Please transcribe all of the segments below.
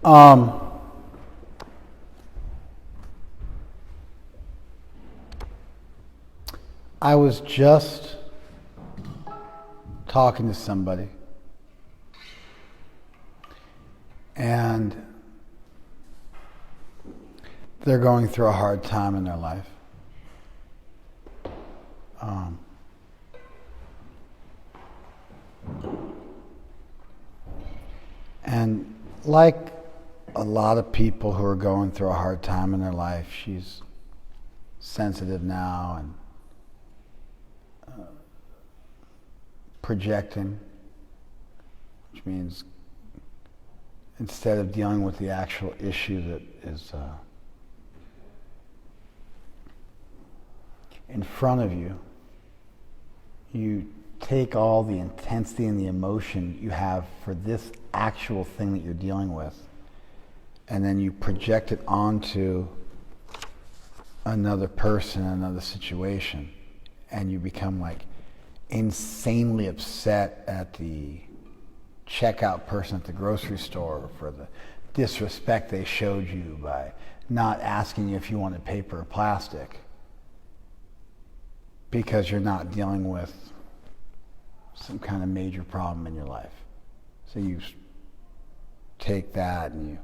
Um, I was just talking to somebody, and they're going through a hard time in their life. And like a lot of people who are going through a hard time in their life, she's sensitive now and projecting, which means instead of dealing with the actual issue that is in front of you, you take all the intensity and the emotion you have for this actual thing that you're dealing with, and then you project it onto another person, another situation, and you become like insanely upset at the checkout person at the grocery store for the disrespect they showed you by not asking you if you wanted paper or plastic, because you're not dealing with some kind of major problem in your life. So you take that and you,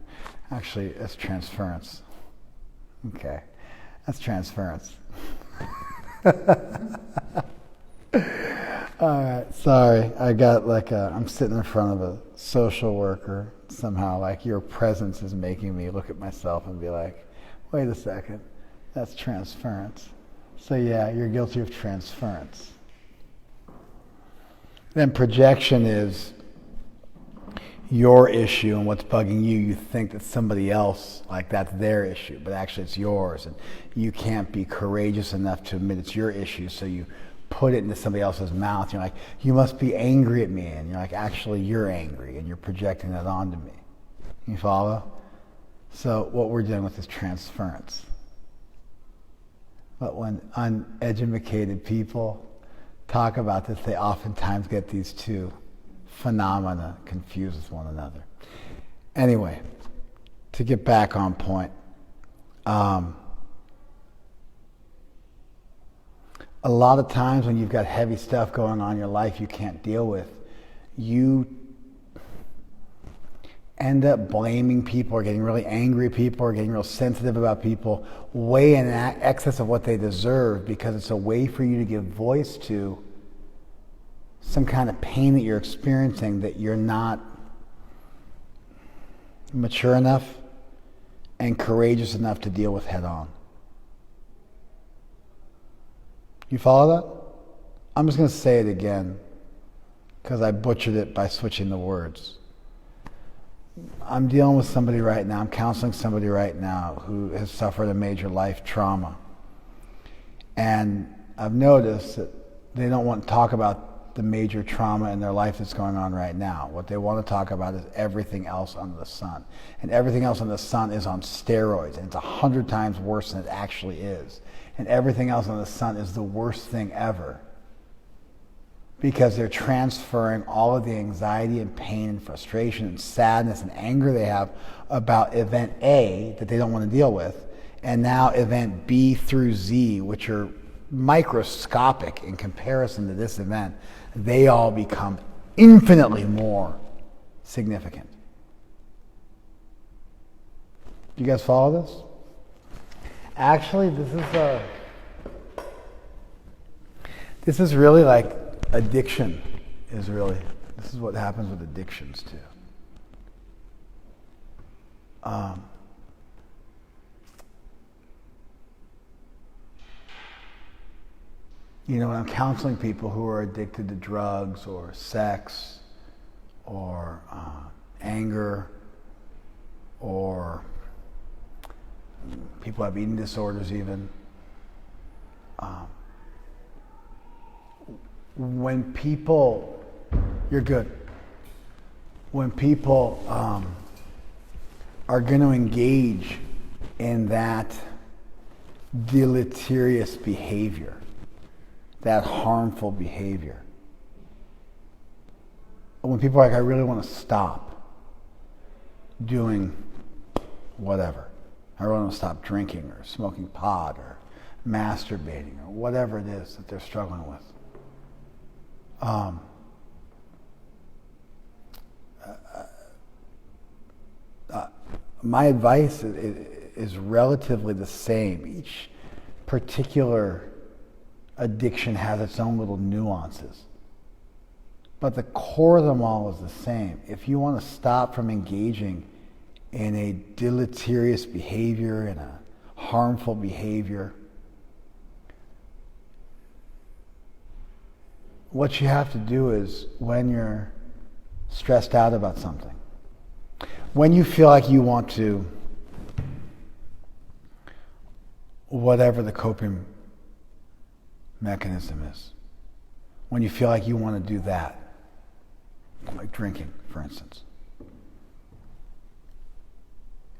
actually, that's transference. Okay, that's transference. Alright, sorry, I got I'm sitting in front of a social worker. Somehow, like, your presence is making me look at myself and be like, wait a second, that's transference. So yeah, you're guilty of transference. Then projection is your issue and what's bugging you. You think that somebody else, like, that's their issue, but actually it's yours, and you can't be courageous enough to admit it's your issue, so you put it into somebody else's mouth. You're like, you must be angry at me, and you're like, actually you're angry, and you're projecting that onto me. You follow? So what we're dealing with is transference. But when uneducated people talk about this, they oftentimes get these two phenomena confused with one another. Anyway, to get back on point, a lot of times when you've got heavy stuff going on in your life you can't deal with, you end up blaming people or getting really angry at people or getting real sensitive about people way in excess of what they deserve, because it's a way for you to give voice to some kind of pain that you're experiencing that you're not mature enough and courageous enough to deal with head on. You follow that? I'm just going to say it again because I butchered it by switching the words. I'm dealing with somebody right now, I'm counseling somebody right now who has suffered a major life trauma. And I've noticed that they don't want to talk about the major trauma in their life that's going on right now. What they want to talk about is everything else under the sun. And everything else under the sun is on steroids, and it's 100 times worse than it actually is. And everything else under the sun is the worst thing ever, because they're transferring all of the anxiety and pain and frustration and sadness and anger they have about event A that they don't want to deal with, and now event B through Z, which are microscopic in comparison to this event, they all become infinitely more significant. Do you guys follow this? Actually, this is really like addiction is really, this is what happens with addictions too. You know, when I'm counseling people who are addicted to drugs or sex or anger, or people have eating disorders even, when people, you're good, when people are going to engage in that deleterious behavior, that harmful behavior, when people are like, I really want to stop doing whatever. I really want to stop drinking or smoking pot or masturbating or whatever it is that they're struggling with. My advice is relatively the same. Each particular addiction has its own little nuances. But the core of them all is the same. If you want to stop from engaging in a deleterious behavior, in a harmful behavior, what you have to do is, when you're stressed out about something, when you feel like you want to, whatever the coping mechanism is, when you feel like you want to do that, like drinking, for instance,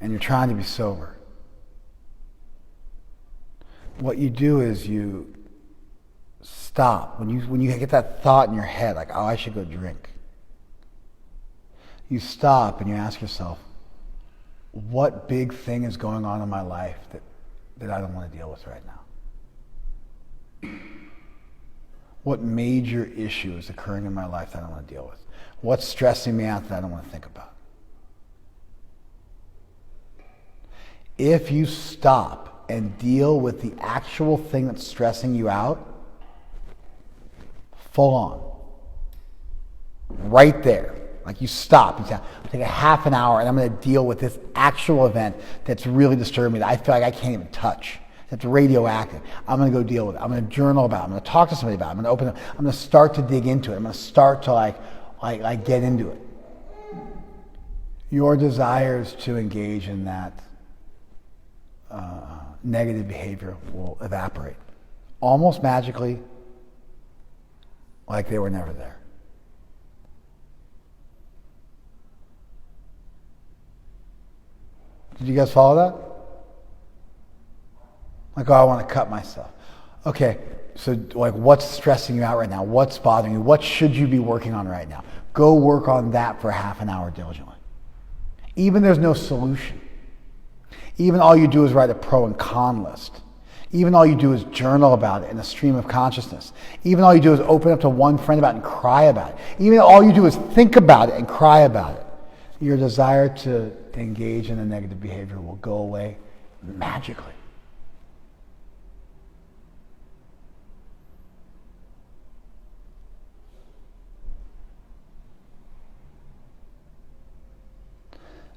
and you're trying to be sober, what you do is you stop. When you get that thought in your head, like, oh, I should go drink, you stop and you ask yourself, what big thing is going on in my life that I don't want to deal with right now? What major issue is occurring in my life that I don't want to deal with? What's stressing me out that I don't want to think about? If you stop and deal with the actual thing that's stressing you out, full on, right there, like you stop, you say, I'll take a half an hour and I'm going to deal with this actual event that's really disturbing me, that I feel like I can't even touch, that's radioactive. I'm going to go deal with it. I'm going to journal about it. I'm going to talk to somebody about it. I'm going to open it. I'm going to start to dig into it. I'm going to start to like get into it. Your desires to engage in that negative behavior will evaporate almost magically, like they were never there. Did you guys follow that? Like, oh, I want to cut myself. Okay, so like, what's stressing you out right now? What's bothering you? What should you be working on right now? Go work on that for half an hour diligently. Even there's no solution. Even all you do is write a pro and con list. Even all you do is journal about it in a stream of consciousness. Even all you do is open up to one friend about it and cry about it. Even all you do is think about it and cry about it. Your desire to engage in a negative behavior will go away magically.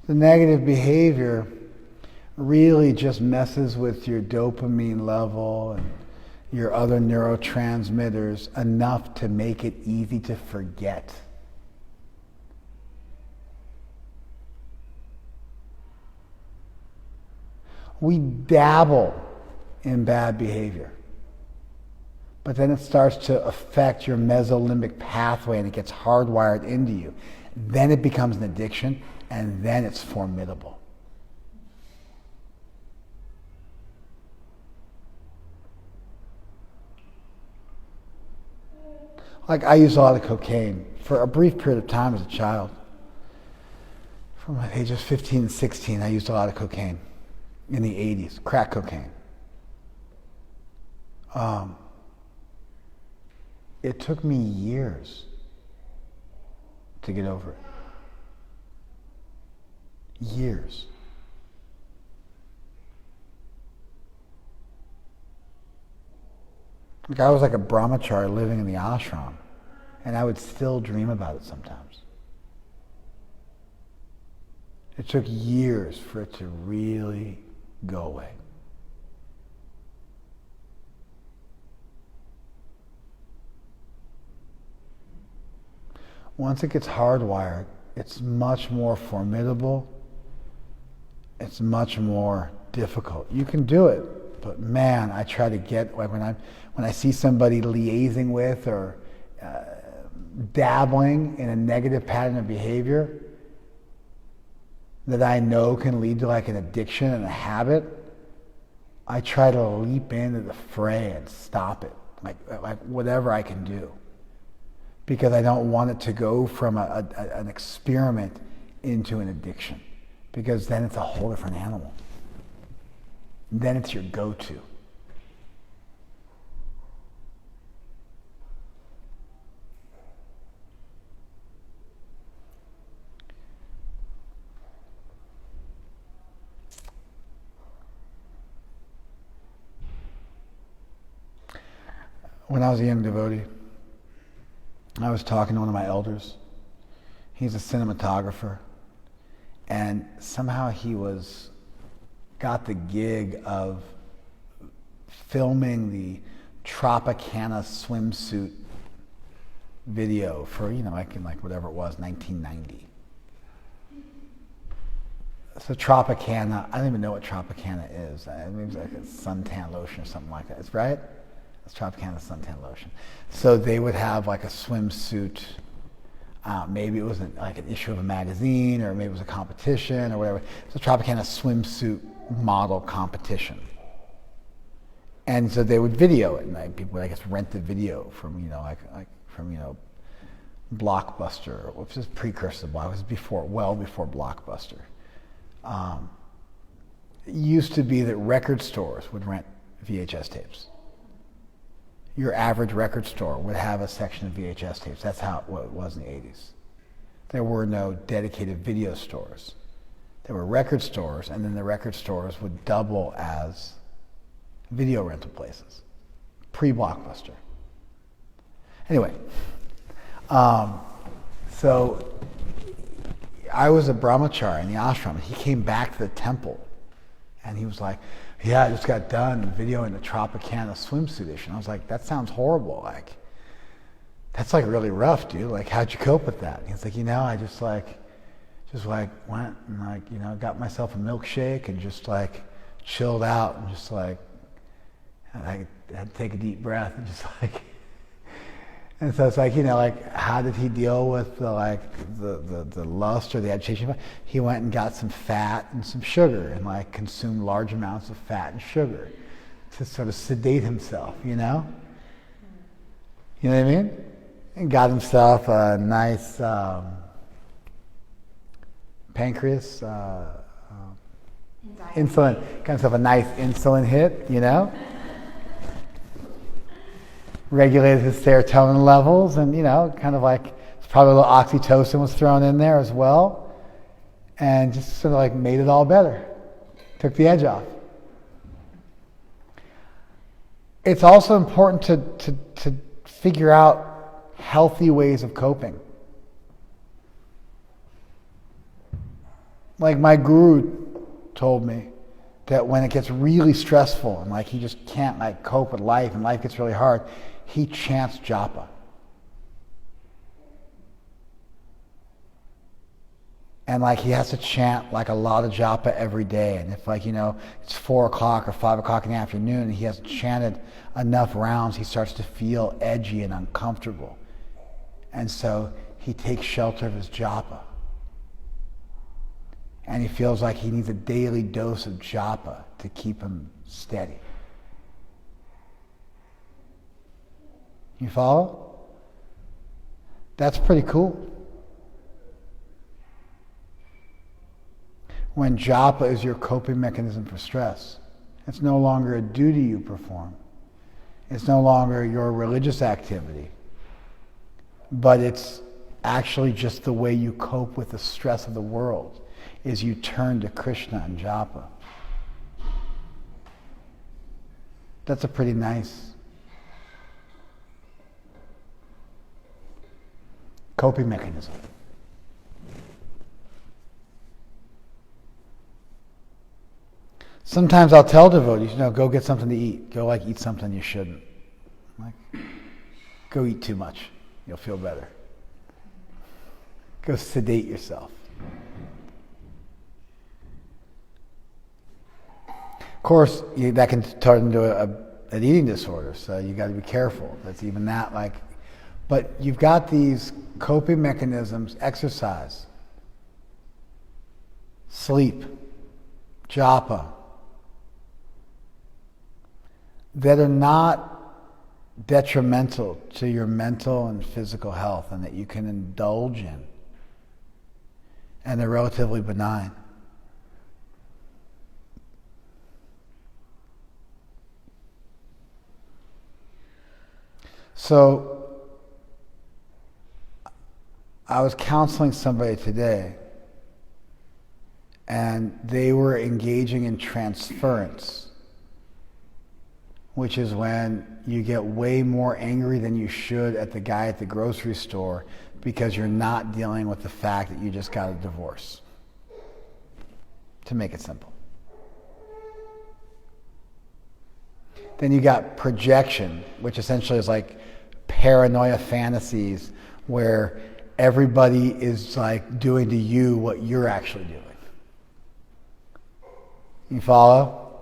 The negative behavior really just messes with your dopamine level and your other neurotransmitters enough to make it easy to forget. We dabble in bad behavior, but then it starts to affect your mesolimbic pathway and it gets hardwired into you. Then it becomes an addiction, and then it's formidable. Like, I used a lot of cocaine for a brief period of time as a child. From my ages 15 and 16, I used a lot of cocaine in the 80s, crack cocaine. It took me years to get over it. Years. Like, I was like a brahmachari living in the ashram, and I would still dream about it sometimes. It took years for it to really go away. Once it gets hardwired, it's much more formidable. It's much more difficult. You can do it, but man, I try to get, like, when I see somebody liaising with or dabbling in a negative pattern of behavior that I know can lead to like an addiction and a habit, I try to leap into the fray and stop it, like whatever I can do, because I don't want it to go from an experiment into an addiction. because then it's a whole different animal. Then it's your go-to. When I was a young devotee, I was talking to one of my elders. He's a cinematographer, and somehow he got the gig of filming the Tropicana swimsuit video for, in whatever it was, 1990. So Tropicana, I don't even know what Tropicana is. Maybe it's like a suntan lotion or something like that. It's right? It's Tropicana suntan lotion. So they would have like a swimsuit. Maybe it was like an issue of a magazine, or maybe it was a competition or whatever. So Tropicana swimsuit model competition. And so they would video it, and people would, I guess, rent the video from, from Blockbuster, which is precursor to Blockbuster. It was well before Blockbuster. It used to be that record stores would rent VHS tapes. Your average record store would have a section of VHS tapes. That's how it was in the 80s. There were no dedicated video stores. There were record stores, and then the record stores would double as video rental places, pre-Blockbuster. Anyway, so I was a brahmachari in the ashram, and he came back to the temple, and he was like, yeah, I just got done videoing the Tropicana swimsuit issue. And I was like, that sounds horrible. That's really rough, dude. How'd you cope with that? And he's like, I just went and got myself a milkshake and just chilled out and just I had to take a deep breath and just and so it's how did he deal with the lust or the agitation? He went and got some fat and some sugar and consumed large amounts of fat and sugar to sort of sedate himself, You know what I mean? And got himself a nice pancreas insulin, got himself a nice insulin hit, regulated his serotonin levels, and it's probably a little oxytocin was thrown in there as well, and just sort of made it all better, took the edge off. It's also important to figure out healthy ways of coping. My guru told me that when it gets really stressful and he just can't cope with life and life gets really hard, he chants japa. And he has to chant a lot of japa every day. And if it's 4 o'clock or 5 o'clock in the afternoon and he hasn't chanted enough rounds, he starts to feel edgy and uncomfortable. And so he takes shelter of his japa. And he feels like he needs a daily dose of japa to keep him steady. You follow? That's pretty cool. When japa is your coping mechanism for stress, it's no longer a duty you perform. It's no longer your religious activity. But it's actually just the way you cope with the stress of the world, is you turn to Krishna and japa. That's a pretty nice coping mechanism. Sometimes I'll tell devotees, go get something to eat. Go eat something you shouldn't. Go eat too much. You'll feel better. Go sedate yourself. Of course, that can turn into an eating disorder, so you got to be careful. That's even that but you've got these coping mechanisms: exercise, sleep, japa, that are not detrimental to your mental and physical health, and that you can indulge in, and they're relatively benign. So I was counseling somebody today, and they were engaging in transference, which is when you get way more angry than you should at the guy at the grocery store because you're not dealing with the fact that you just got a divorce. To make it simple. Then you got projection, which essentially is like paranoia fantasies where everybody is like doing to you what you're actually doing. You follow?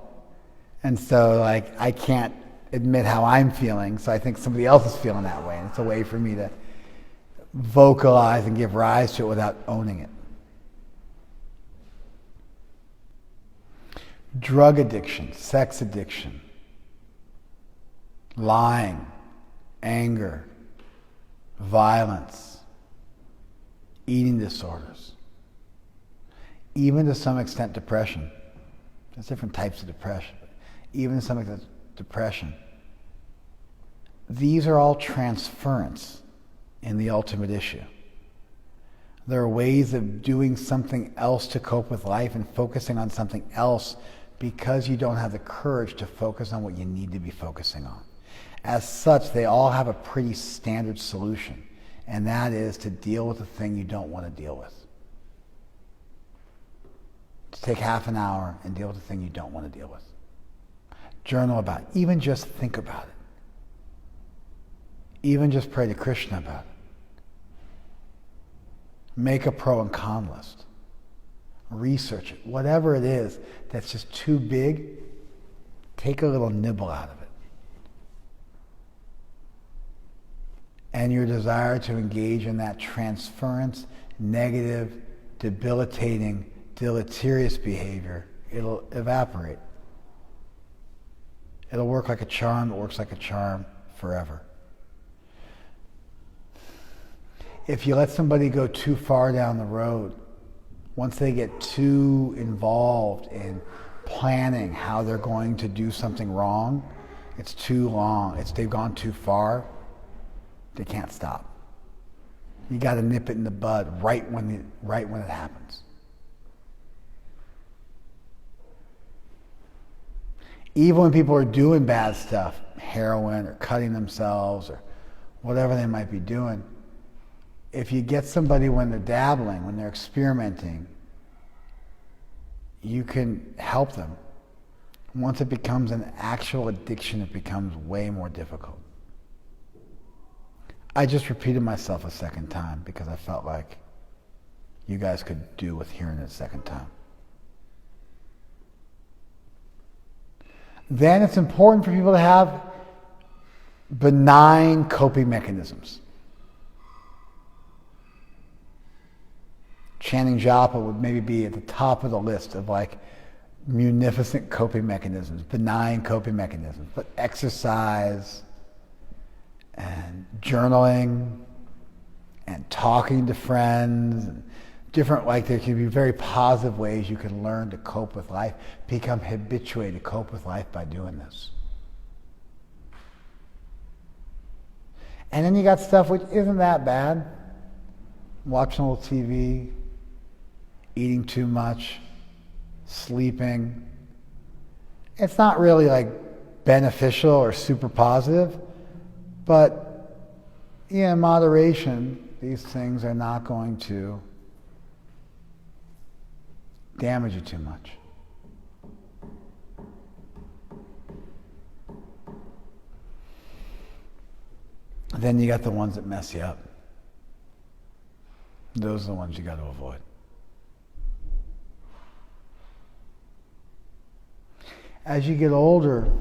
And so like I can't admit how I'm feeling, so I think somebody else is feeling that way. And it's a way for me to vocalize and give rise to it without owning it. Drug addiction, sex addiction, lying, anger, violence, eating disorders, even to some extent depression. There's different types of depression, but even to some extent depression. These are all transference in the ultimate issue. There are ways of doing something else to cope with life and focusing on something else because you don't have the courage to focus on what you need to be focusing on. As such, they all have a pretty standard solution, and that is to deal with the thing you don't want to deal with. To take half an hour and deal with the thing you don't want to deal with. Journal about it. Even just think about it. Even just pray to Krishna about it. Make a pro and con list. Research it. Whatever it is that's just too big, take a little nibble out of it. And your desire to engage in that transference, negative, debilitating, deleterious behavior, it'll evaporate. It'll work like a charm. It works like a charm forever. If you let somebody go too far down the road, once they get too involved in planning how they're going to do something wrong, it's too long. They've gone too far. They can't stop. You got to nip it in the bud right when it happens. Even when people are doing bad stuff, heroin or cutting themselves or whatever they might be doing, if you get somebody when they're dabbling, when they're experimenting, you can help them. Once it becomes an actual addiction, it becomes way more difficult. I just repeated myself a second time because I felt like you guys could do with hearing it a second time. Then it's important for people to have benign coping mechanisms. Chanting japa would maybe be at the top of the list of like munificent coping mechanisms, benign coping mechanisms. But exercise and journaling and talking to friends and different, like there can be very positive ways you can learn to cope with life, become habituated to cope with life by doing this. And then you got stuff which isn't that bad. Watching a little TV, eating too much, sleeping. It's not really like beneficial or super positive, but in moderation, these things are not going to damage you too much. Then you got the ones that mess you up. Those are the ones you got to avoid. As you get older,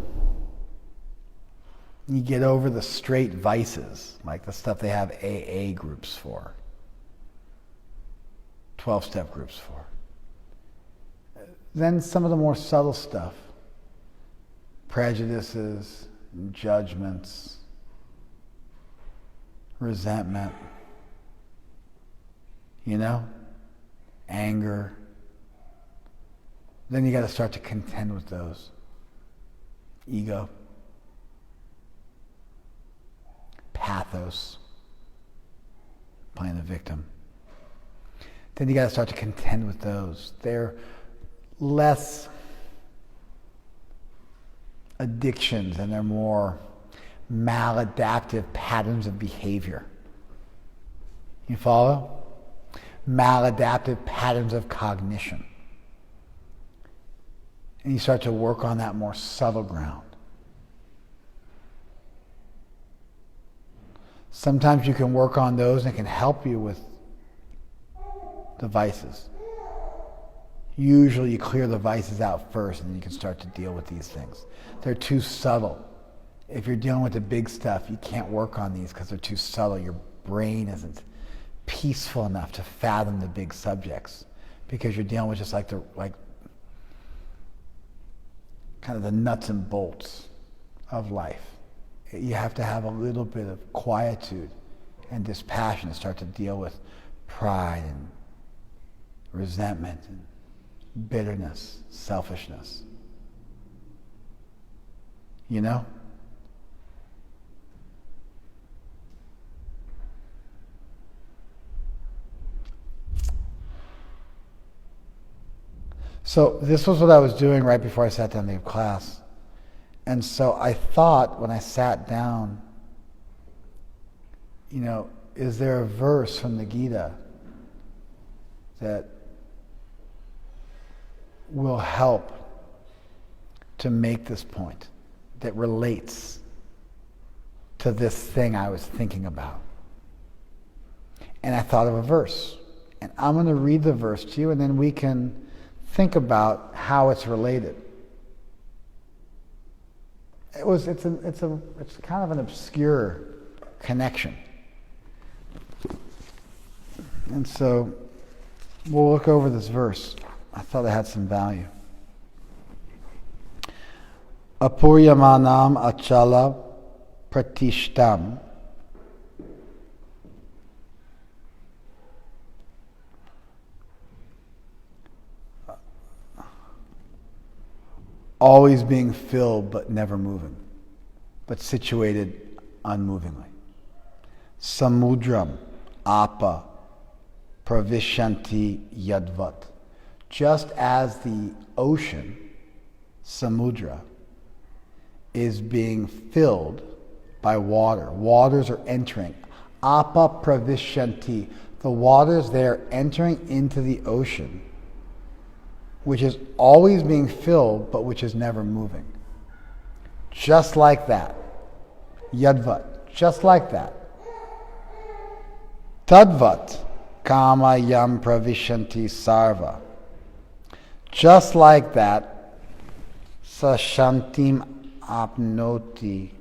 you get over the straight vices, like the stuff they have AA groups for, 12-step groups for. Then some of the more subtle stuff, prejudices, judgments, resentment, anger. Then you got to start to contend with those. Ego. pathos, playing the victim. Then you got to start to contend with those. They're less addictions and they're more maladaptive patterns of behavior. You follow? Maladaptive patterns of cognition. And you start to work on that more subtle ground. Sometimes you can work on those and it can help you with the vices. Usually you clear the vices out first and then you can start to deal with these things. They're too subtle. If you're dealing with the big stuff, you can't work on these because they're too subtle. Your brain isn't peaceful enough to fathom the big subjects because you're dealing with just like kind of the nuts and bolts of life. You have to have a little bit of quietude and dispassion to start to deal with pride and resentment and bitterness, selfishness. You know? So this was what I was doing right before I sat down to give class. And so I thought when I sat down, is there a verse from the Gita that will help to make this point, that relates to this thing I was thinking about? And I thought of a verse. And I'm going to read the verse to you, and then we can think about how it's related. It's kind of an obscure connection. And so we'll look over this verse. I thought it had some value. Apuryamanam achala pratishtam always being filled but never moving, but situated unmovingly. Samudram apa pravishanti yadvat. Just as the ocean, samudra, is being filled by water. Waters are entering. Apa pravishanti. The waters there entering into the ocean, which is always being filled, but which is never moving. Just like that. Yadvat. Just like that. Tadvat. Kama yam pravishanti sarva. Just like that. Sashantim apnoti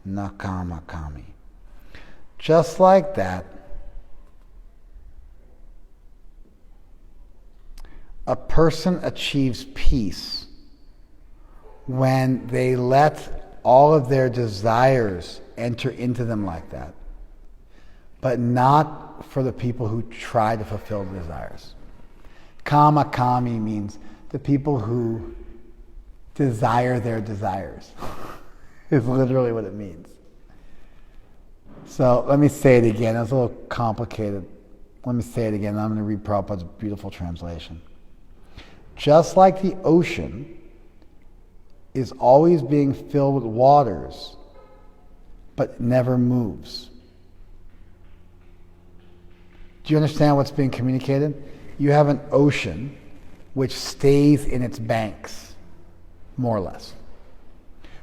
nakama kami. Just like that. A person achieves peace when they let all of their desires enter into them like that, but not for the people who try to fulfill the desires. Kama kami means the people who desire their desires is literally what it means. So let me say it again. It's a little complicated. Let me say it again. I'm going to read Prabhupada's beautiful translation. Just like the ocean is always being filled with waters, but never moves. Do you understand what's being communicated? You have an ocean which stays in its banks, more or less.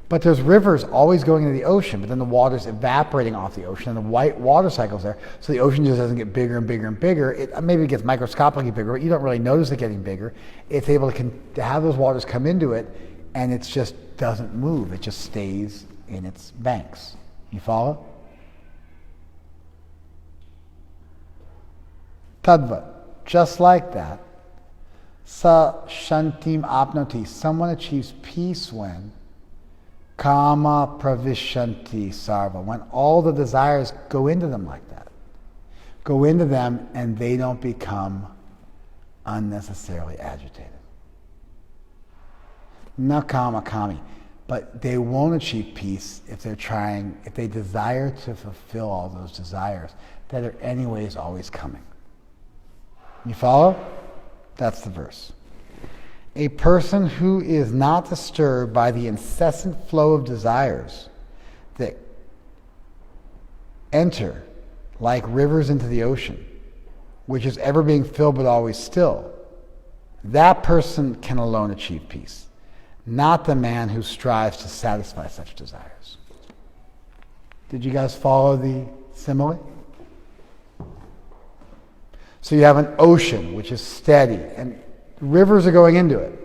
But there's rivers always going into the ocean, but then the water's evaporating off the ocean, and the white water cycle's there, so the ocean just doesn't get bigger and bigger and bigger. Maybe it gets microscopically bigger, but you don't really notice it getting bigger. It's able to have those waters come into it, and it just doesn't move. It just stays in its banks. You follow? Tadvat. Just like that. Sa shantim apnoti. Someone achieves peace when Kama pravishanti sarva. When all the desires go into them like that. Go into them and they don't become unnecessarily agitated. Na kama kami. But they won't achieve peace if they desire to fulfill all those desires that are anyways always coming. You follow? That's the verse. A person who is not disturbed by the incessant flow of desires that enter like rivers into the ocean, which is ever being filled but always still, that person can alone achieve peace, not the man who strives to satisfy such desires. Did you guys follow the simile? So you have an ocean which is steady, and rivers are going into it,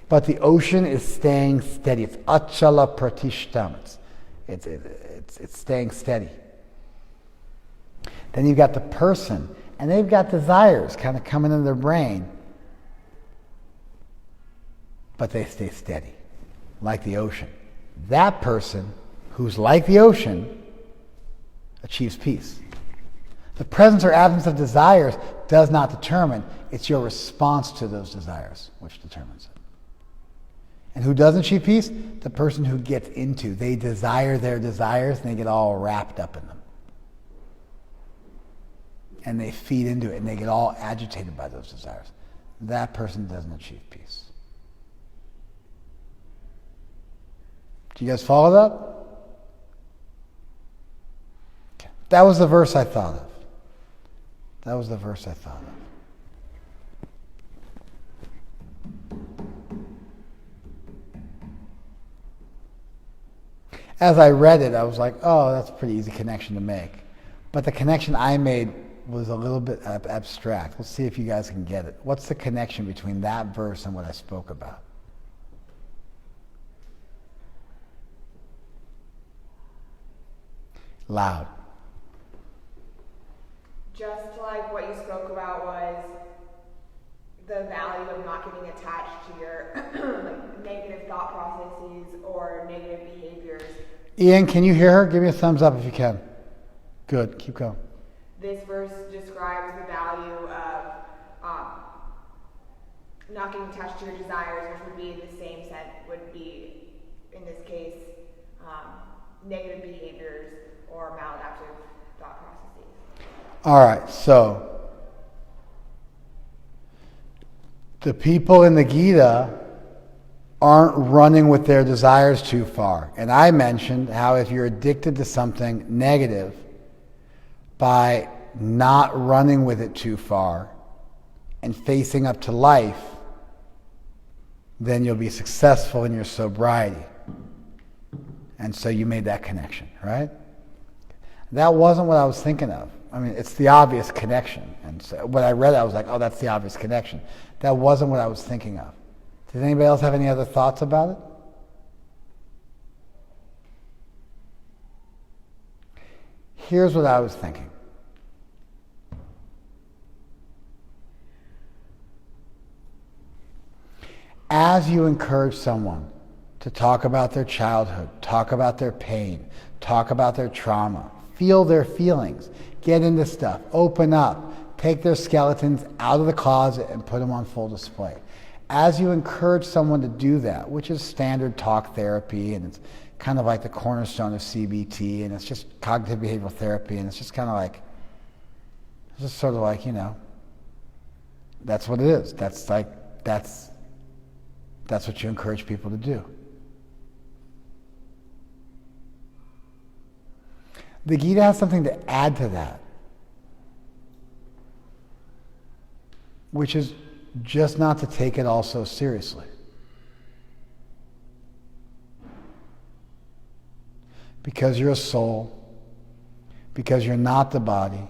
but the ocean is staying steady. It's achala pratishtam. It's staying steady. Then you've got the person, and they've got desires kind of coming into their brain, but they stay steady, like the ocean. That person, who's like the ocean, achieves peace. The presence or absence of desires does not determine. It's your response to those desires which determines it. And who doesn't achieve peace? The person who gets into. They desire their desires and they get all wrapped up in them. And they feed into it and they get all agitated by those desires. That person doesn't achieve peace. Do you guys follow that? Okay. That was the verse I thought of. As I read it, I was like, oh, that's a pretty easy connection to make. But the connection I made was a little bit abstract. Let's see if you guys can get it. What's the connection between that verse and what I spoke about? Loud. Just like what you spoke about was the value of not getting attached to your like negative thought processes or negative behaviors. Ian, can you hear her? Give me a thumbs up if you can. Good. Keep going. This verse describes the value of not getting attached to your desires, which would be in the same sense, would be, in this case, negative behaviors or maladaptive thought processes. All right, so the people in the Gita aren't running with their desires too far. And I mentioned how if you're addicted to something negative, by not running with it too far and facing up to life, then you'll be successful in your sobriety. And so you made that connection, right? That wasn't what I was thinking of. I mean, it's the obvious connection. And so when I read it, I was like, oh, that's the obvious connection. That wasn't what I was thinking of. Does anybody else have any other thoughts about it? Here's what I was thinking. As you encourage someone to talk about their childhood, talk about their pain, talk about their trauma, feel their feelings, get into stuff, open up, take their skeletons out of the closet and put them on full display. As you encourage someone to do that, which is standard talk therapy, and it's kind of like the cornerstone of CBT, and it's just cognitive behavioral therapy, and it's just kind of like, it's just sort of like, you know, that's what it is. That's what you encourage people to do. The Gita has something to add to that, which is just not to take it all so seriously. Because you're a soul, because you're not the body,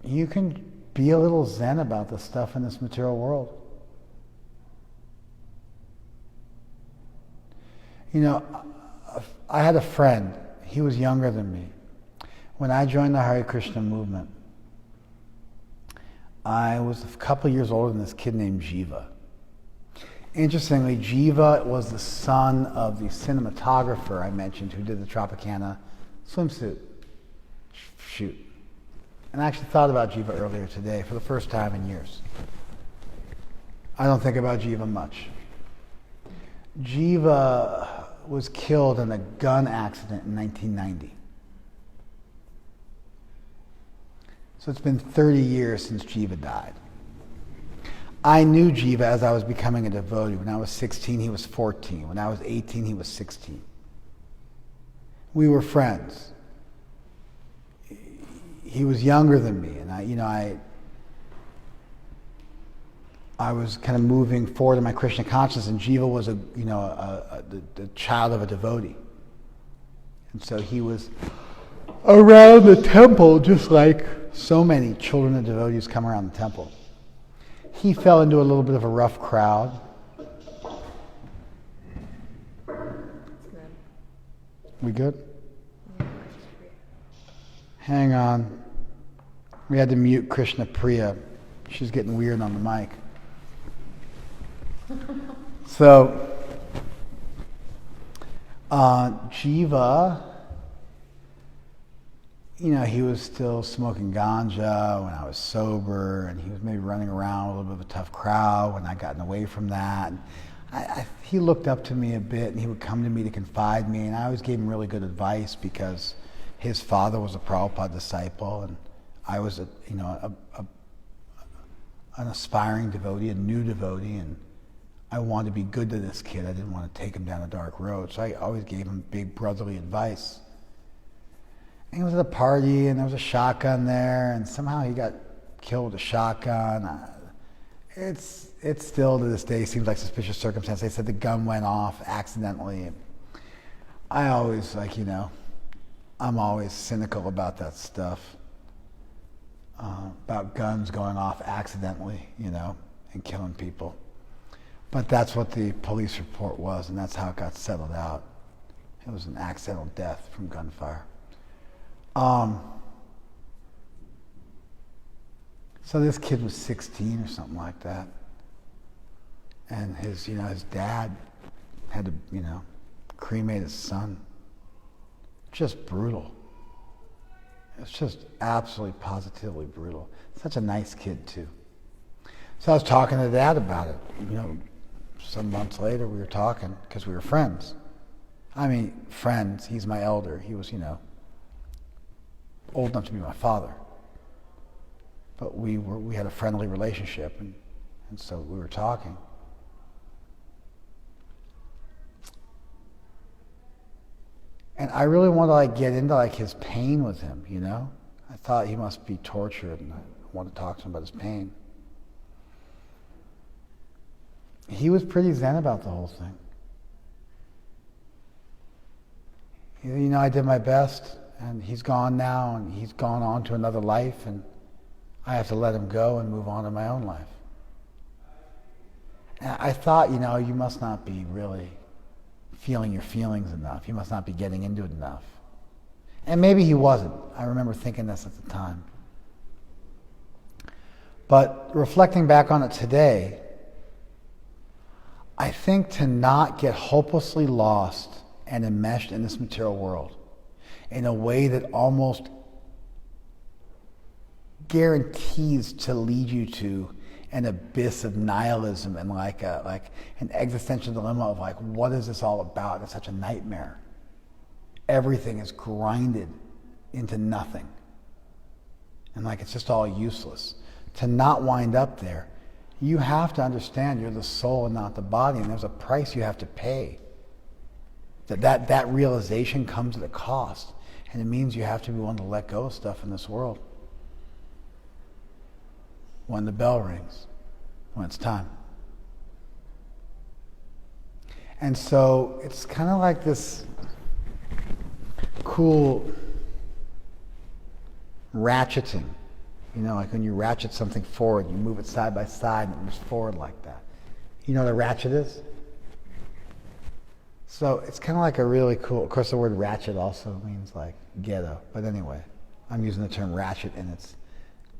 you can be a little zen about the stuff in this material world. You know, I had a friend, he was younger than me. When I joined the Hare Krishna movement, I was a couple years older than this kid named Jiva. Interestingly, Jiva was the son of the cinematographer I mentioned who did the Tropicana swimsuit shoot. And I actually thought about Jiva earlier today for the first time in years. I don't think about Jiva much. Jiva was killed in a gun accident in 1990. So it's been 30 years since Jiva died. I knew Jiva as I was becoming a devotee. When I was 16, he was 14. When I was 18, he was 16. We were friends. He was younger than me, and I was kind of moving forward in my Krishna consciousness, and Jiva was the child of a devotee. And so he was around the temple just like so many children of devotees come around the temple. He fell into a little bit of a rough crowd. We good? Hang on. We had to mute Krishna Priya. She's getting weird on the mic. So, Jiva, he was still smoking ganja when I was sober, and he was maybe running around with a little bit of a tough crowd when I gotten away from that. He looked up to me a bit, and he would come to me to confide in me, and I always gave him really good advice because his father was a Prabhupada disciple, and I was an aspiring devotee, a new devotee, and I wanted to be good to this kid. I didn't want to take him down a dark road, so I always gave him big brotherly advice. And he was at a party, and there was a shotgun there, and somehow he got killed with a shotgun. It's still to this day seems like suspicious circumstance. They said the gun went off accidentally. I always I'm always cynical about that stuff, about guns going off accidentally, and killing people. But that's what the police report was, and that's how it got settled out. It was an accidental death from gunfire. So this kid was 16 or something like that, and his dad had to, cremate his son. Just brutal. It's just absolutely, positively brutal. Such a nice kid too. So I was talking to Dad about it. Some months later we were talking because we were friends. I mean, friends. He's my elder. He was, old enough to be my father. But we had a friendly relationship, and so we were talking. And I really wanted to get into his pain with him, I thought he must be tortured, and I wanted to talk to him about his pain. He was pretty zen about the whole thing. I did my best, and he's gone now, and he's gone on to another life, and I have to let him go and move on to my own life. And I thought, you must not be really feeling your feelings enough. You must not be getting into it enough. And maybe he wasn't. I remember thinking this at the time. But reflecting back on it today, I think to not get hopelessly lost and enmeshed in this material world in a way that almost guarantees to lead you to an abyss of nihilism and like an existential dilemma of what is this all about? It's such a nightmare. Everything is grinded into nothing. And it's just all useless. To not wind up there, you have to understand you're the soul and not the body, and there's a price you have to pay. That realization comes at a cost, and it means you have to be willing to let go of stuff in this world. When the bell rings, when it's time. And so it's kind of like this cool ratcheting. Like when you ratchet something forward, you move it side by side and it moves forward like that. You know what a ratchet is? So it's kind of like a really cool, of course the word ratchet also means ghetto, but anyway, I'm using the term ratchet in its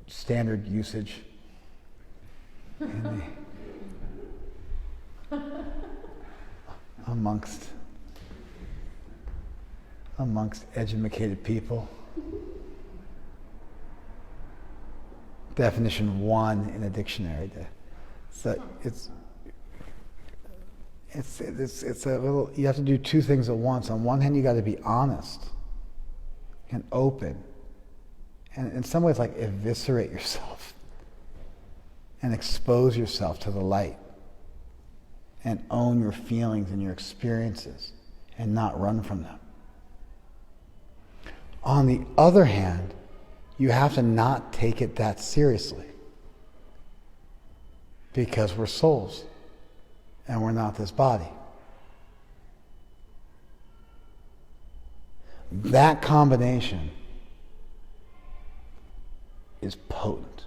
standard usage. Amongst educated people. Definition 1 in a dictionary. So It's a little, you have to do two things at once. On one hand, you got to be honest and open. And in some ways, like, eviscerate yourself and expose yourself to the light and own your feelings and your experiences and not run from them. On the other hand, you have to not take it that seriously because we're souls and we're not this body. That combination is potent.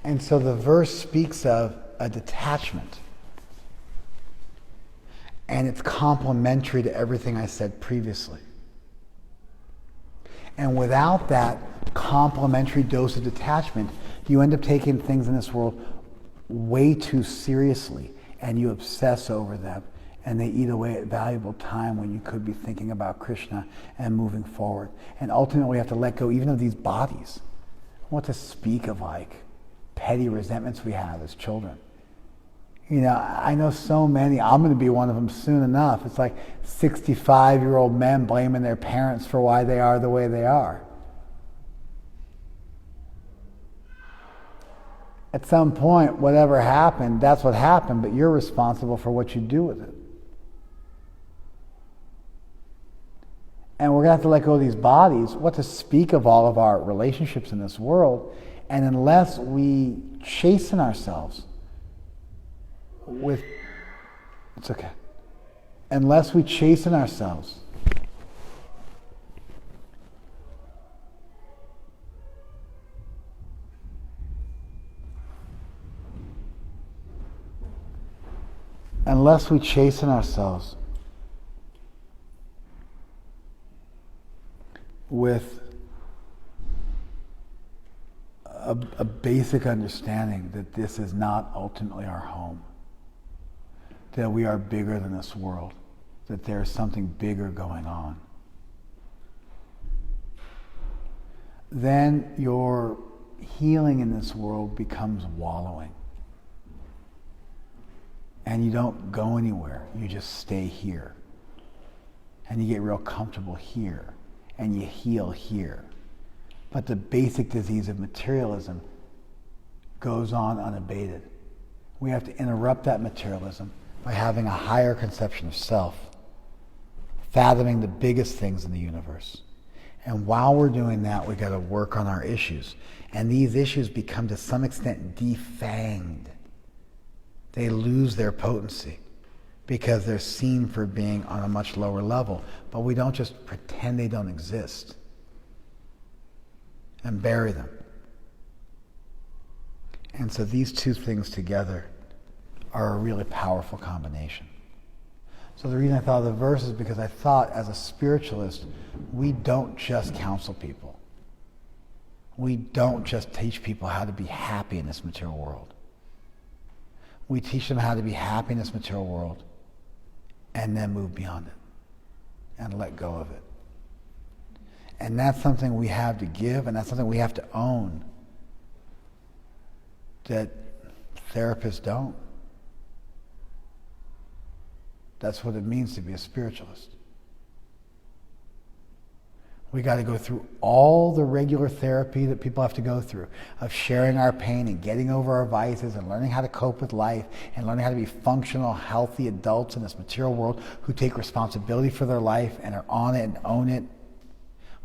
And so the verse speaks of a detachment. And it's complementary to everything I said previously. And without that complementary dose of detachment, you end up taking things in this world way too seriously, and you obsess over them, and they eat away at valuable time when you could be thinking about Krishna and moving forward. And ultimately, we have to let go even of these bodies. What to speak of, like, petty resentments we have as children. You know, I know so many, I'm going to be one of them soon enough. It's like 65-year-old men blaming their parents for why they are the way they are. At some point, whatever happened, that's what happened, but you're responsible for what you do with it. And we're going to have to let go of these bodies, what to speak of all of our relationships in this world, and unless we chasten ourselves with, it's okay. Unless we chasten ourselves with a basic understanding that this is not ultimately our home, that we are bigger than this world, that there's something bigger going on, then your healing in this world becomes wallowing. And you don't go anywhere, you just stay here. And you get real comfortable here, and you heal here. But the basic disease of materialism goes on unabated. We have to interrupt that materialism by having a higher conception of self, fathoming the biggest things in the universe. And while we're doing that, we've got to work on our issues. And these issues become, to some extent, defanged. They lose their potency because they're seen for being on a much lower level. But we don't just pretend they don't exist and bury them. And so these two things together are a really powerful combination. So the reason I thought of the verse is because I thought, as a spiritualist, we don't just counsel people. We don't just teach people how to be happy in this material world. We teach them how to be happy in this material world and then move beyond it and let go of it. And that's something we have to give, and that's something we have to own that therapists don't. That's what it means to be a spiritualist. We got to go through all the regular therapy that people have to go through, of sharing our pain and getting over our vices and learning how to cope with life and learning how to be functional, healthy adults in this material world who take responsibility for their life and are on it and own it.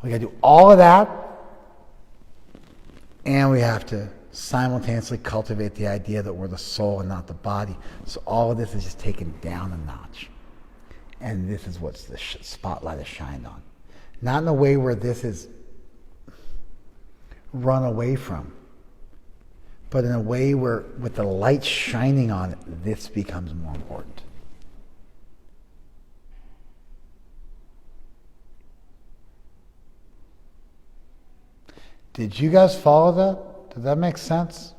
We got to do all of that, and we have to simultaneously cultivate the idea that we're the soul and not the body. So all of this is just taken down a notch. And this is what's the spotlight is shined on. Not in a way where this is run away from, but in a way where, with the light shining on it, this becomes more important. Did you guys follow that? Did that make sense?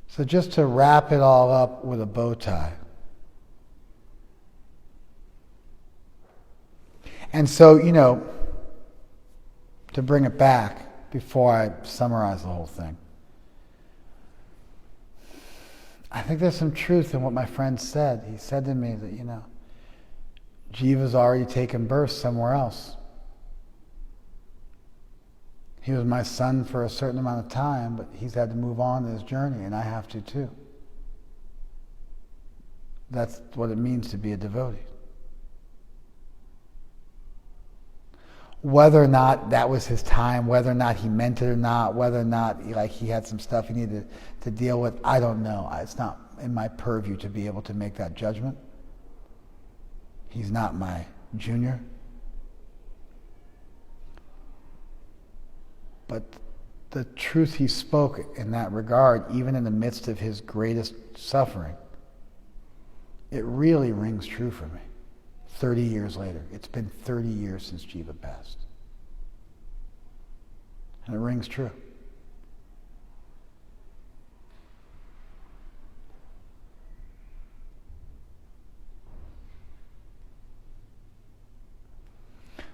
So just to wrap it all up with a bow tie. And so, to bring it back before I summarize the whole thing. I think there's some truth in what my friend said. He said to me that, Jiva's already taken birth somewhere else. He was my son for a certain amount of time, but he's had to move on in his journey, and I have to too. That's what it means to be a devotee. Whether or not that was his time, whether or not he meant it or not, whether or not he had some stuff he needed to deal with, I don't know. It's not in my purview to be able to make that judgment. He's not my junior. But the truth he spoke in that regard, even in the midst of his greatest suffering, it really rings true for me. 30 years later. It's been 30 years since Jiva passed. And it rings true.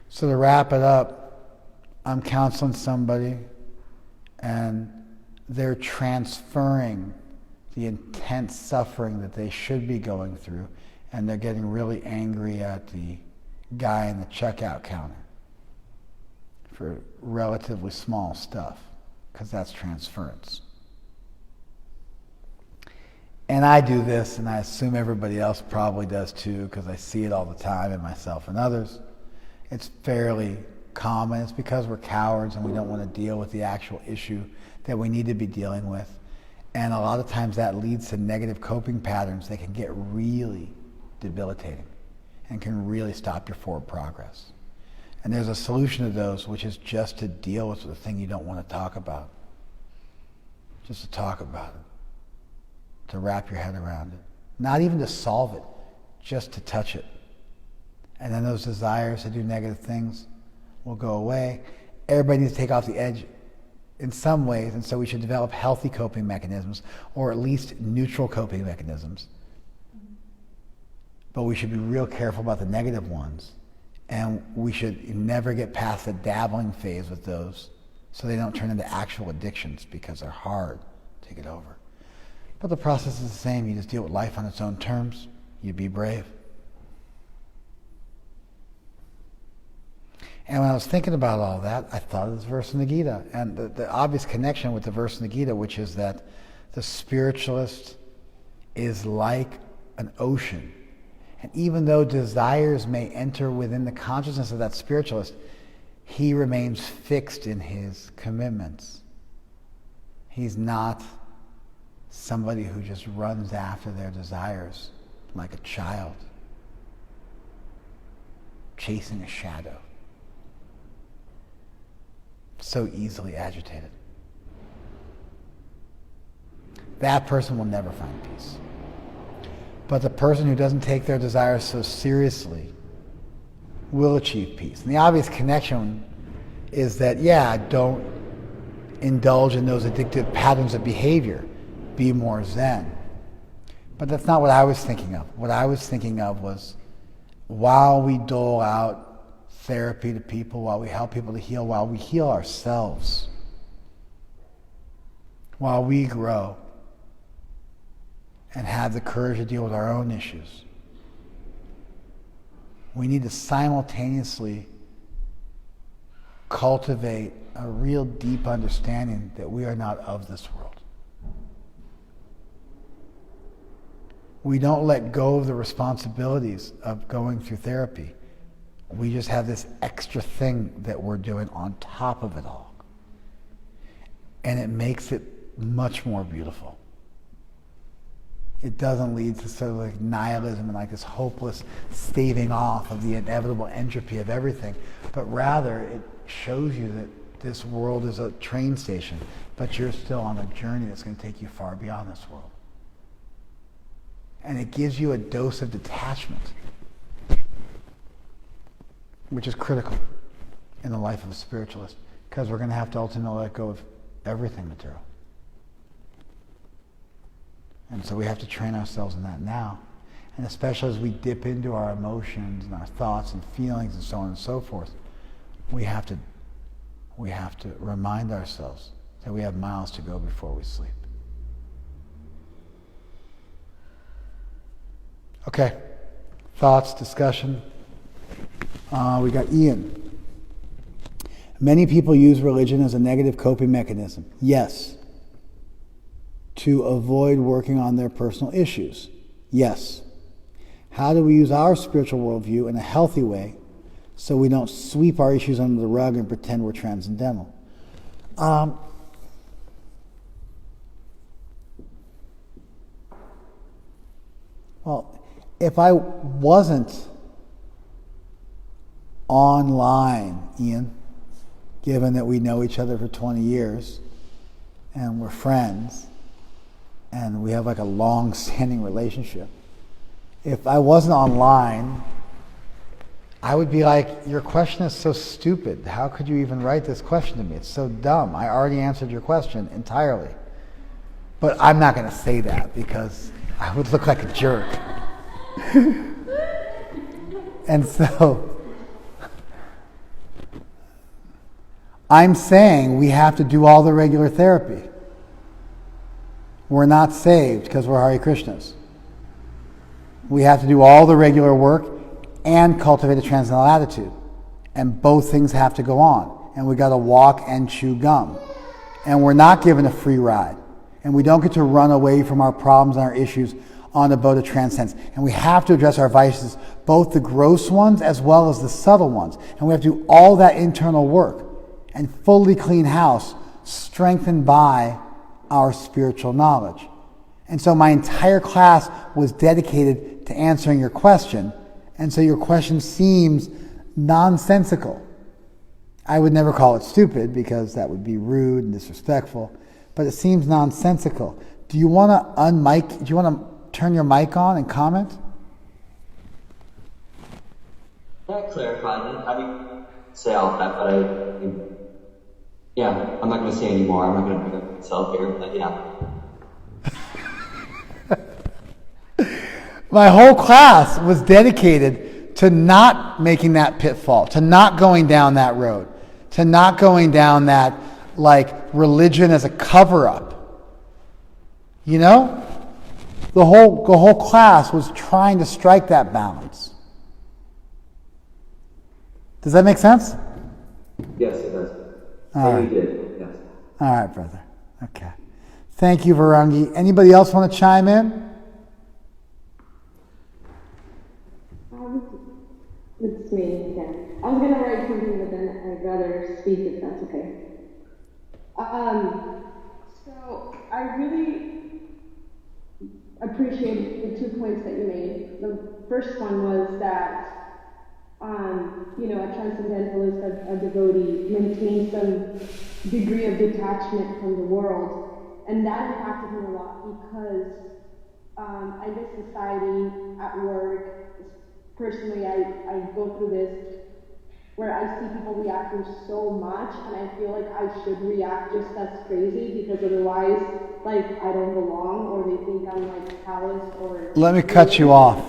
So to wrap it up, I'm counseling somebody and they're transferring the intense suffering that they should be going through, and they're getting really angry at the guy in the checkout counter for relatively small stuff, because that's transference. And I do this, and I assume everybody else probably does too, because I see it all the time in myself and others. It's fairly common. It's because we're cowards and we don't want to deal with the actual issue that we need to be dealing with. And a lot of times that leads to negative coping patterns that can get really debilitating and can really stop your forward progress. And there's a solution to those, which is just to deal with the thing you don't want to talk about. Just to talk about it. To wrap your head around it. Not even to solve it, just to touch it. And then those desires to do negative things will go away. Everybody needs to take off the edge in some ways, and so we should develop healthy coping mechanisms, or at least neutral coping mechanisms. But we should be real careful about the negative ones, and we should never get past the dabbling phase with those so they don't turn into actual addictions, because they're hard to get over. But the process is the same. You just deal with life on its own terms. You be brave. And when I was thinking about all that, I thought of this verse in the Gita, and the obvious connection with the verse in the Gita, which is that the spiritualist is like an ocean. And even though desires may enter within the consciousness of that spiritualist, he remains fixed in his commitments. He's not somebody who just runs after their desires like a child, chasing a shadow. So easily agitated. That person will never find peace. But the person who doesn't take their desires so seriously will achieve peace. And the obvious connection is that, don't indulge in those addictive patterns of behavior. Be more Zen. But that's not what I was thinking of. What I was thinking of was, while we dole out therapy to people, while we help people to heal, while we heal ourselves, while we grow and have the courage to deal with our own issues, we need to simultaneously cultivate a real deep understanding that we are not of this world. We don't let go of the responsibilities of going through therapy. We just have this extra thing that we're doing on top of it all. And it makes it much more beautiful. It doesn't lead to sort of like nihilism and like this hopeless staving off of the inevitable entropy of everything, but rather it shows you that this world is a train station, but you're still on a journey that's going to take you far beyond this world. And it gives you a dose of detachment, which is critical in the life of a spiritualist, because we're going to have to ultimately let go of everything material. And so we have to train ourselves in that now. And especially as we dip into our emotions and our thoughts and feelings and so on and so forth, we have to remind ourselves that we have miles to go before we sleep. Okay. Thoughts, discussion? We got Ian. Many people use religion as a negative coping mechanism. Yes. To avoid working on their personal issues. Yes. How do we use our spiritual worldview in a healthy way so we don't sweep our issues under the rug and pretend we're transcendental? Well, if I wasn't online, Ian, given that we know each other for 20 years and we're friends and we have like a long-standing relationship, if I wasn't online, I would be like, your question is so stupid. How could you even write this question to me? It's so dumb. I already answered your question entirely. But I'm not going to say that because I would look like a jerk. And so I'm saying we have to do all the regular therapy. We're not saved because we're Hare Krishnas. We have to do all the regular work and cultivate a transcendental attitude. And both things have to go on. And we got to walk and chew gum. And we're not given a free ride. And we don't get to run away from our problems and our issues on a boat of transcendence. And we have to address our vices, both the gross ones as well as the subtle ones. And we have to do all that internal work and fully clean house, strengthened by our spiritual knowledge. And so my entire class was dedicated to answering your question. And so your question seems nonsensical. I would never call it stupid because that would be rude and disrespectful, but it seems nonsensical. Do you want to unmic? Do you want to turn your mic on and comment? Yeah, clarify that. I mean, say all that, but I'm not going to say anymore. I'm not going to bring up myself here, but yeah. My whole class was dedicated to not making that pitfall, to not going down that road, to not going down that, like, religion as a cover-up. You know? The whole class was trying to strike that balance. Does that make sense? Yes, it does. All right. You did, yes. All right, brother. Okay. Thank you, Varangi. Anybody else want to chime in? It's me again. I was going to write something, but then I'd rather speak if that's okay. So I really appreciate the 2 points that you made. The first one was that, a transcendentalist, a devotee, maintains some degree of detachment from the world. And that impacted me a lot because I guess society, at work, personally, I go through this where I see people reacting so much, and I feel like I should react just as crazy because otherwise, like, I don't belong, or they think I'm, like, callous or... Let me cut you off.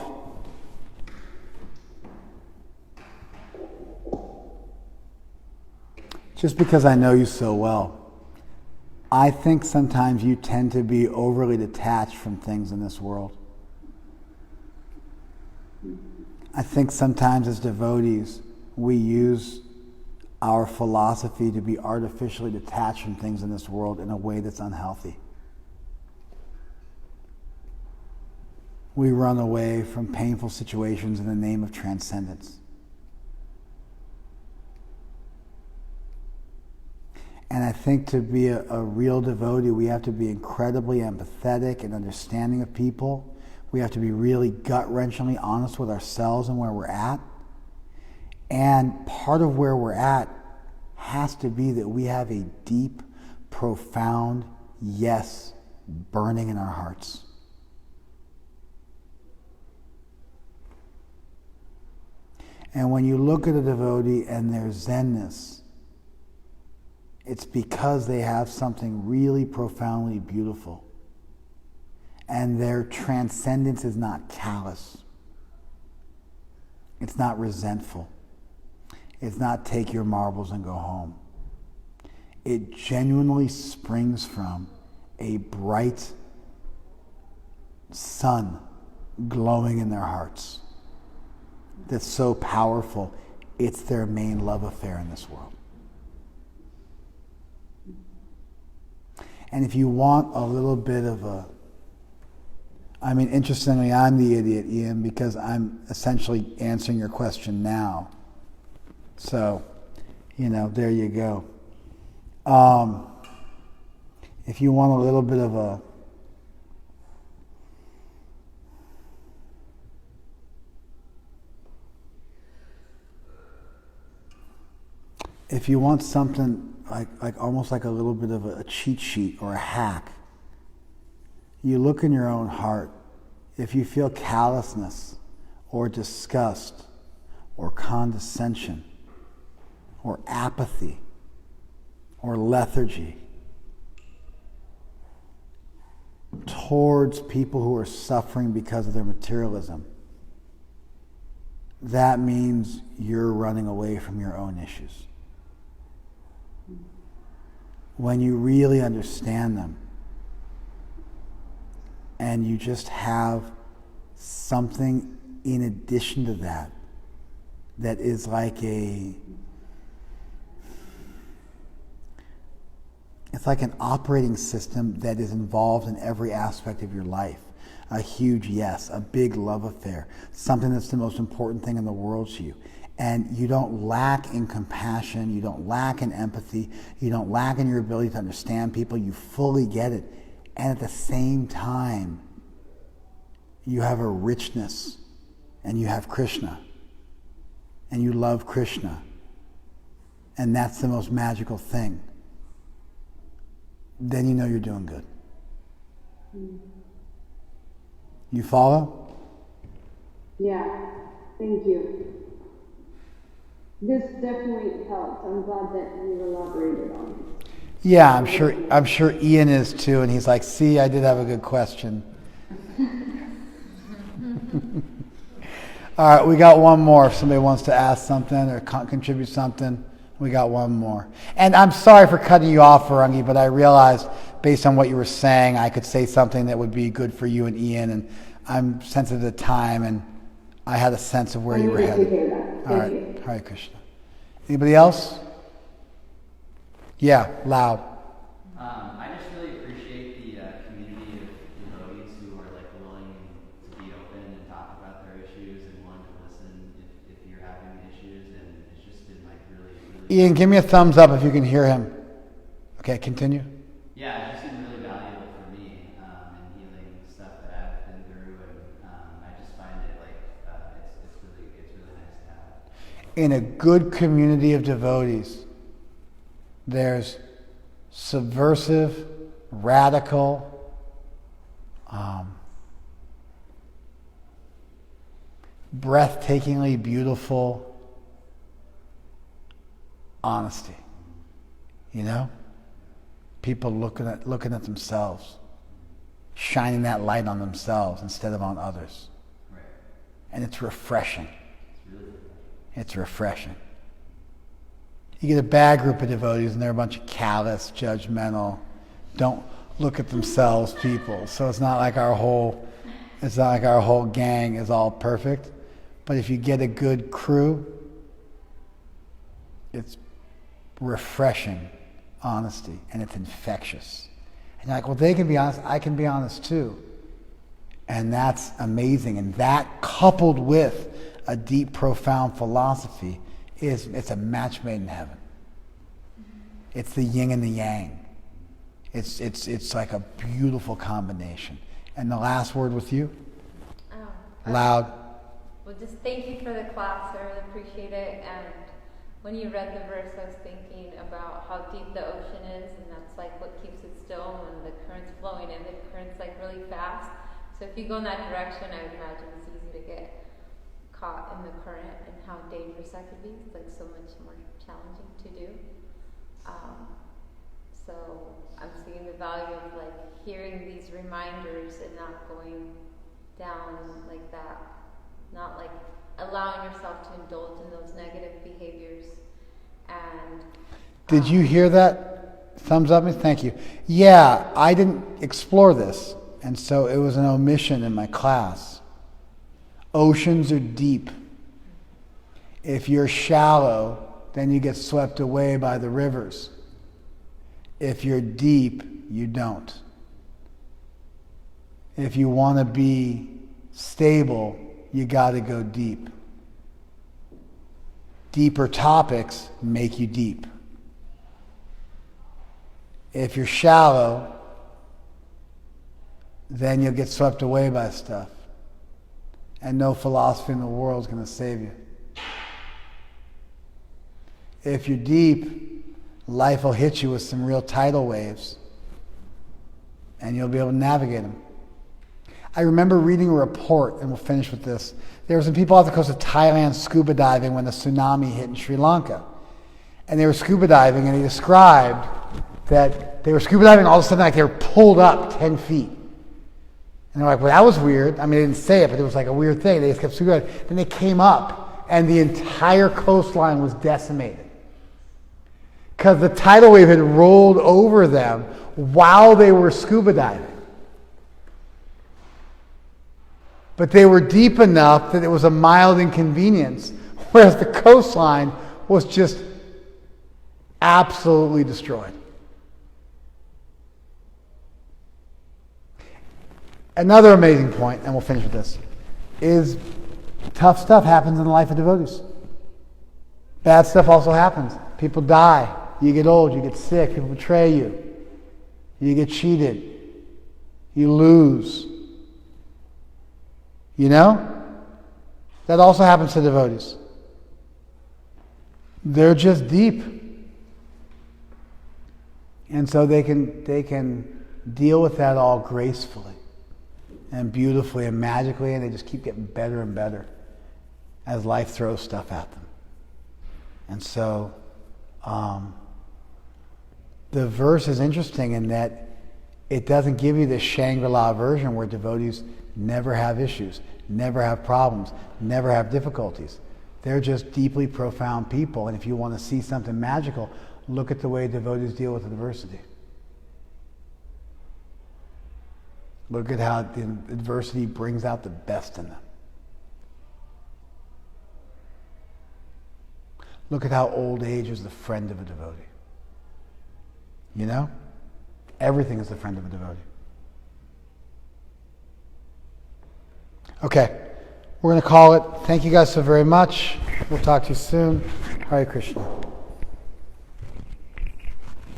Just because I know you so well, I think sometimes you tend to be overly detached from things in this world. I think sometimes as devotees, we use our philosophy to be artificially detached from things in this world in a way that's unhealthy. We run away from painful situations in the name of transcendence. And I think to be a real devotee, we have to be incredibly empathetic and understanding of people. We have to be really gut-wrenchingly honest with ourselves and where we're at. And part of where we're at has to be that we have a deep, profound yes burning in our hearts. And when you look at a devotee and their zenness, it's because they have something really profoundly beautiful. And their transcendence is not callous. It's not resentful. It's not take your marbles and go home. It genuinely springs from a bright sun glowing in their hearts that's so powerful, it's their main love affair in this world. And if you want a little bit of interestingly, I'm the idiot, Ian, because I'm essentially answering your question now. So, there you go. If you want a little bit of if you want something like almost like a little bit of a cheat sheet or a hack, you look in your own heart. If you feel callousness or disgust or condescension or apathy or lethargy towards people who are suffering because of their materialism, that means you're running away from your own issues. When you really understand them and you just have something in addition to that that is like it's like an operating system that is involved in every aspect of your life. A huge yes, a big love affair, something that's the most important thing in the world to you. And you don't lack in compassion, you don't lack in empathy, you don't lack in your ability to understand people, you fully get it. And at the same time, you have a richness, and you have Krishna, and you love Krishna. And that's the most magical thing. Then you know you're doing good. You follow? Yeah, thank you. This definitely helps. I'm glad that you elaborated on it. Yeah, I'm sure Ian is too, and he's like, see, I did have a good question. All right, we got one more. If somebody wants to ask something or contribute something, we got one more. And I'm sorry for cutting you off, Varangi, but I realized based on what you were saying, I could say something that would be good for you and Ian, and I'm sensitive to time, and I had a sense of where you were headed. All right, Hare Krishna. Anybody else? Yeah, loud. I just really appreciate the community of devotees who are willing to be open and talk about their issues and willing to listen if you're having issues, and it's just been really. Ian, give me a thumbs up if you can hear him. Okay, continue. Yeah, it's just been really valuable for me in healing stuff that I've been through, and I just find it it's really nice to have. In a good community of devotees, there's subversive, radical, breathtakingly beautiful honesty. People looking at themselves, shining that light on themselves instead of on others. Right. And it's refreshing. It's really refreshing. It's refreshing. You get a bad group of devotees and they're a bunch of callous, judgmental, don't look at themselves people. So it's not like our whole gang is all perfect. But if you get a good crew, it's refreshing honesty, and it's infectious. And you're like, well, they can be honest, I can be honest too. And that's amazing. And that, coupled with a deep, profound philosophy, it's a match made in heaven. It's the yin and the yang. It's like a beautiful combination. And the last word with you? Loud. Well, just thank you for the class. I really appreciate it. And when you read the verse, I was thinking about how deep the ocean is, and that's what keeps it still when the current's flowing in. The current's really fast. So if you go in that direction, I would imagine it's easy to get caught in the current, and how dangerous that could be. It's so much more challenging to do. So I'm seeing the value of hearing these reminders and not going down like that, not allowing yourself to indulge in those negative behaviors. And did you hear that? Thumbs up, thank you. Yeah, I didn't explore this, and so it was an omission in my class. Oceans are deep. If you're shallow, then you get swept away by the rivers. If you're deep, you don't. If you want to be stable, you got to go deep. Deeper topics make you deep. If you're shallow, then you'll get swept away by stuff. And no philosophy in the world is going to save you. If you're deep, life will hit you with some real tidal waves, and you'll be able to navigate them. I remember reading a report, and we'll finish with this. There were some people off the coast of Thailand scuba diving when the tsunami hit in Sri Lanka. And they were scuba diving, and he described that they were scuba diving, all of a sudden like they were pulled up 10 feet. And they're like, well, that was weird. I mean, they didn't say it, but it was like a weird thing. They just kept scuba diving. Then they came up, and the entire coastline was decimated. Because the tidal wave had rolled over them while they were scuba diving. But they were deep enough that it was a mild inconvenience, whereas the coastline was just absolutely destroyed. Another amazing point, and we'll finish with this, is tough stuff happens in the life of devotees. Bad stuff also happens. People die. You get old. You get sick. People betray you. You get cheated. You lose. You know? That also happens to devotees. They're just deep. And so they can deal with that all gracefully and beautifully and magically, and they just keep getting better and better as life throws stuff at them. And so the verse is interesting in that it doesn't give you this Shangri-La version where devotees never have issues, never have problems, never have difficulties. They're just deeply profound people, and if you want to see something magical, look at the way devotees deal with adversity. Look at how the adversity brings out the best in them. Look at how old age is the friend of a devotee. You know? Everything is the friend of a devotee. Okay. We're going to call it. Thank you guys so very much. We'll talk to you soon. Hare Krishna.